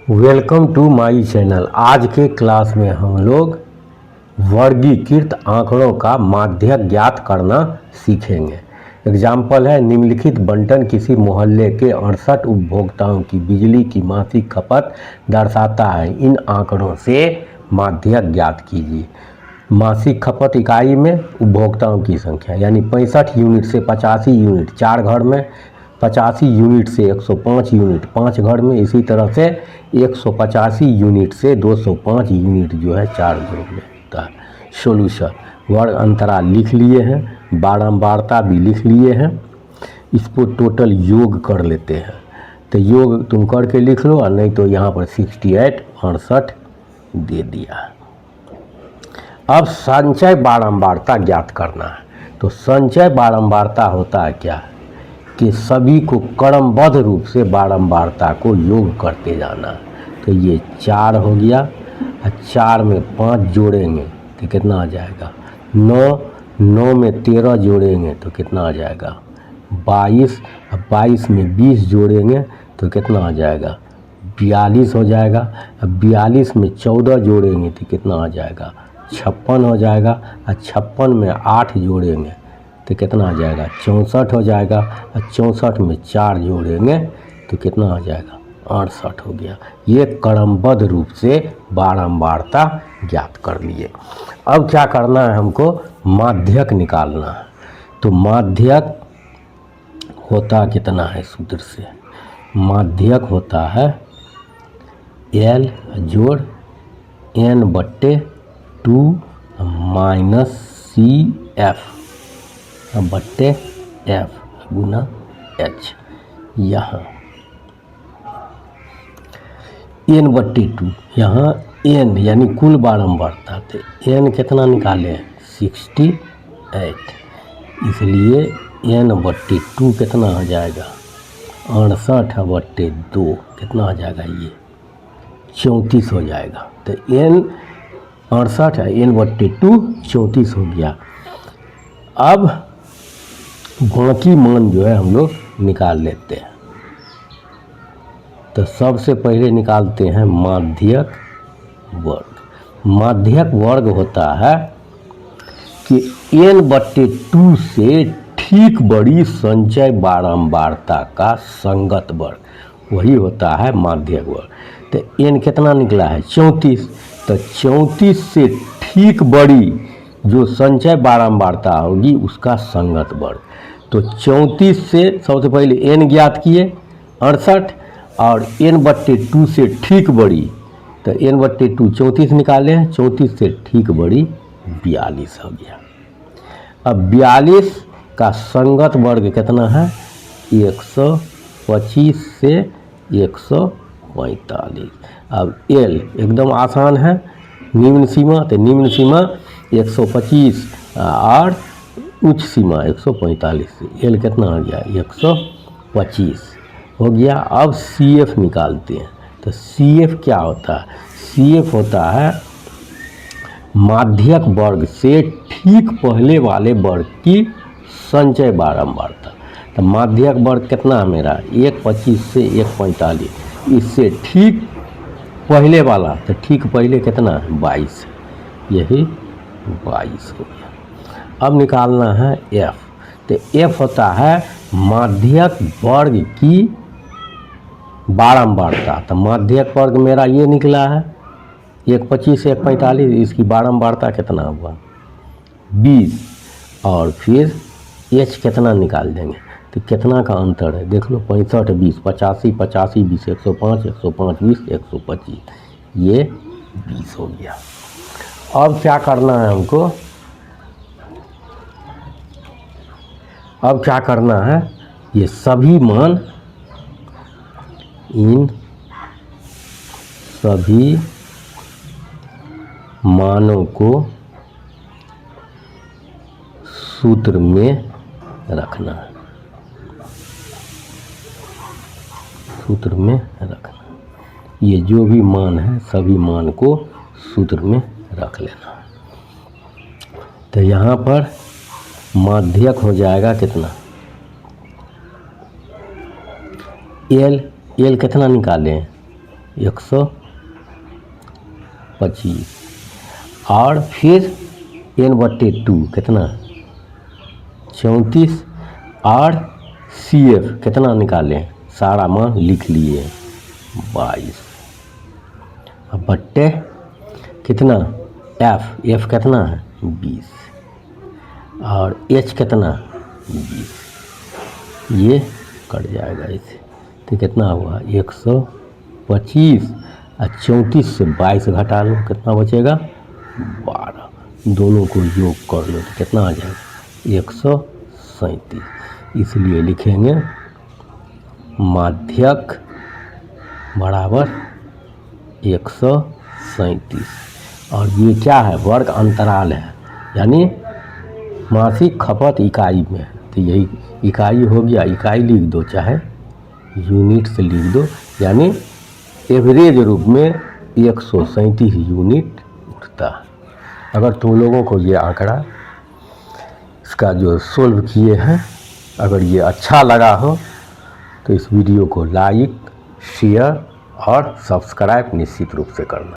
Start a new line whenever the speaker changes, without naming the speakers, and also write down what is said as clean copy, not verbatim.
Welcome to my channel. आज के class में हम लोग वर्गीकृत आंकड़ों का माध्यक ज्ञात करना सीखेंगे। एग्जाम्पल है, निम्नलिखित बंटन किसी मोहल्ले के 68 उपभोक्ताओं की बिजली की मासिक खपत दर्शाता है। इन आंकड़ों से माध्यक ज्ञात कीजिए। मासिक खपत इकाई में उपभोक्ताओं की संख्या यानी 65 यूनिट से 85 यूनिट 4 घर में, 85 यूनिट से 105 यूनिट 5 घर में, इसी तरह से 185 यूनिट से 205 यूनिट जो है 4 घरों में होता है। सॉल्यूशन, वर्ग अंतराल लिख लिए हैं, बारंबारता भी लिख लिए हैं। इसको टोटल योग कर लेते हैं, तो योग तुम करके लिख लो, और नहीं तो यहाँ पर 68 दे दिया है। अब संचय बारंबारता ज्ञात करना है। तो संचय बारंबारता होता है क्या कि सभी को क्रमबद्ध रूप से बारंबारता को योग करते जाना। तो ये 4 हो गया, और 4 में 5 जोड़ेंगे तो कितना आ जाएगा 9, 9 में 13 जोड़ेंगे तो कितना आ जाएगा 22, और 22 में 20 जोड़ेंगे तो कितना आ जाएगा 42 हो जाएगा। अब 42 में 14 जोड़ेंगे तो कितना आ जाएगा 56 हो जाएगा, और 56 में 8 जोड़ेंगे तो कितना आ जाएगा 64 हो जाएगा, और 64 में 4 जोड़ेंगे तो कितना आ जाएगा 68 हो गया। ये क्रमबद्ध रूप से बारंबारता ज्ञात कर लिए। अब क्या करना है, हमको माध्यक निकालना है। तो माध्यक होता कितना है सूत्र से, माध्यक होता है L जोड़ N/2 माइनस CF बट्टे F गुना H। यहाँ N/2, यहाँ N यानी कुल बारंबारता, तो N कितना निकाले 68, इसलिए N/2 कितना आ जाएगा 68/2 कितना आ जाएगा ये 34 हो जाएगा। तो N 68 है, N/2 34 हो गया। अब बाकी मान जो है हम लोग निकाल लेते हैं। तो सबसे पहले निकालते हैं माध्यक वर्ग। माध्यक वर्ग होता है कि N/2 से ठीक बड़ी संचय बारंबारता का संगत वर्ग, वही होता है माध्यक वर्ग। तो N कितना निकला है 34, तो 34 से ठीक बड़ी जो संचय बारंबारता होगी उसका संगत वर्ग। तो 34 से सबसे पहले N ज्ञात किए 68, और N/2 से ठीक बड़ी, तो N/2 34 निकाले हैं, 34 से ठीक बड़ी 42 हो गया। अब 42 का संगत वर्ग कितना है 125 से 145। अब L एकदम आसान है, निम्न सीमा, तो निम्न सीमा 125 और उच्च सीमा 145 से L कितना आ गया 125 हो गया। अब CF निकालते हैं। तो CF क्या होता है, CF होता है माध्यक वर्ग से ठीक पहले वाले वर्ग की संचय बारंबारता। तो माध्यक वर्ग कितना है मेरा 125 से 145, इससे ठीक पहले वाला, तो ठीक पहले कितना है 22, यही 22 हो गया। अब निकालना है F। तो F होता है माध्यक वर्ग की बारंबारता। तो माध्यक वर्ग मेरा ये निकला है 125 से 145, इसकी बारंबारता कितना हुआ 20, और फिर H कितना निकाल देंगे, तो कितना का अंतर है देख लो 65 20, 85 85 20, 105 105 20, 125, ये 20 हो गया। अब क्या करना है हमको, अब क्या करना है, ये सभी मान, इन सभी मानों को सूत्र में रखना है, सूत्र में रखना। ये जो भी मान है सभी मान को सूत्र में रख लेना। तो यहाँ पर माध्यक हो जाएगा कितना L कितना निकालें 125 और फिर n/2 कितना 34 और CF कितना निकालें, सारा मान लिख लिए 22 बट्टे कितना F कितना है 20 और H कितना 20, ये कट जाएगा इसे, तो कितना हुआ 125 और 34 से 22 घटा लो कितना बचेगा 12, दोनों को योग कर लो तो कितना आ जाएगा 137। इसलिए लिखेंगे माध्यक बराबर 137 और ये क्या है वर्ग अंतराल है, यानी मासिक खपत इकाई में है, तो यही इकाई हो गया, इकाई लिख दो चाहे यूनिट से लिख दो, यानी एवरेज रूप में 137 यूनिट उठता है। अगर तुम लोगों को ये आंकड़ा इसका जो सोल्व किए हैं अगर ये अच्छा लगा हो तो इस वीडियो को लाइक शेयर और सब्सक्राइब निश्चित रूप से करना।